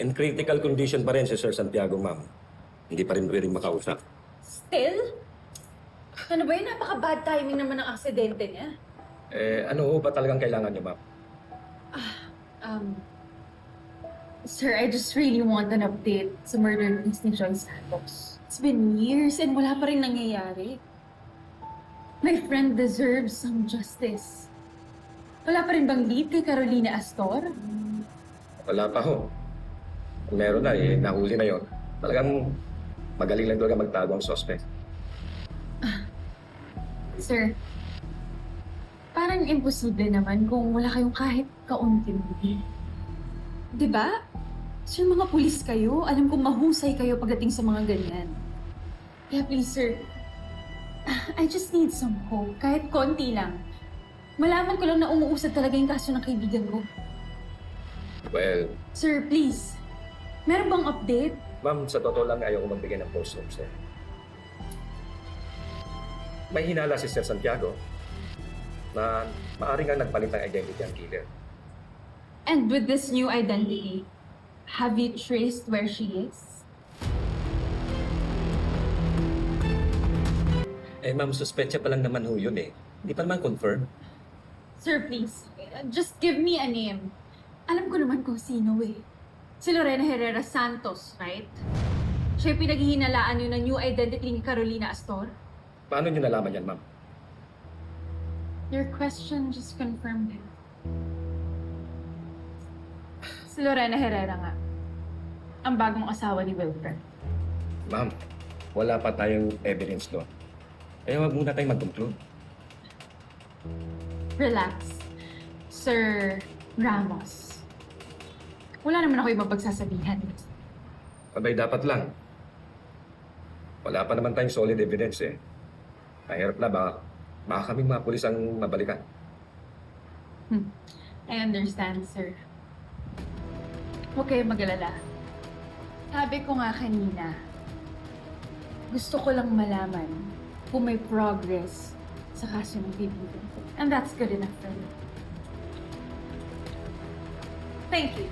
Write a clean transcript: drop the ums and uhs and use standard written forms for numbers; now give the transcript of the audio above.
In critical condition pa rin si Sir Santiago, ma'am. Hindi pa rin pwedeng makausap. Still? Ano ba yun? Napaka-bad timing naman ng aksidente niya. Ano ba talagang kailangan niyo, ma'am? Sir, I just really want an update sa murder case ni Joy Santos. It's been years and wala pa rin nangyayari. My friend deserves some justice. Wala pa rin bang lead kay Carolina Astor? Wala pa ho. Kung meron na, nahuli na yon. Talagang magaling lang talaga magtago ang suspect. Sir, parang imposible naman kung wala kayong kahit kaunting lead. Diba? Sir, mga pulis kayo. Alam kong mahusay kayo pagdating sa mga ganyan. Kaya please, sir, I just need some hope. Kahit konti lang. Malaman ko lang na umuusad talaga yung kaso ng kaibigan ko. Well, Sir, please. Meron bang update? ma'am, sa totoo lang ayaw ko magbigay ng false hopes. May hinala si Sir Santiago na maaaring nga nagpalit ng identity ang killer. And with this new identity, have you traced where she is? Ma'am, suspect pa lang naman ho yun eh. Hindi pa naman confirm. Sir, please. Just give me a name. Alam ko naman kung sino eh. Si Lorena Herrera Santos, right? Siya yung pinaghihinalaan yun ng new identity ni Carolina Astor. Paano niyo nalaman yan, ma'am? Your question just confirmed it. Si Lorena Herrera nga. Ang bagong asawa ni Wilfred. Ma'am, wala pa tayong evidence doon. Kaya wag muna tayong mag-conclude. Relax. Sir Ramos. Wala naman ako ibang pagsasabihan. Abay, dapat lang. Wala pa naman tayong solid evidence eh. Mahirap na, baka kaming mga pulis ang mabalikan. I understand, sir. Huwag kayo mag-alala. Sabi ko nga kanina, gusto ko lang malaman kung may progress sa kaso ng kaibigan ko. And that's good enough for me. Thank you.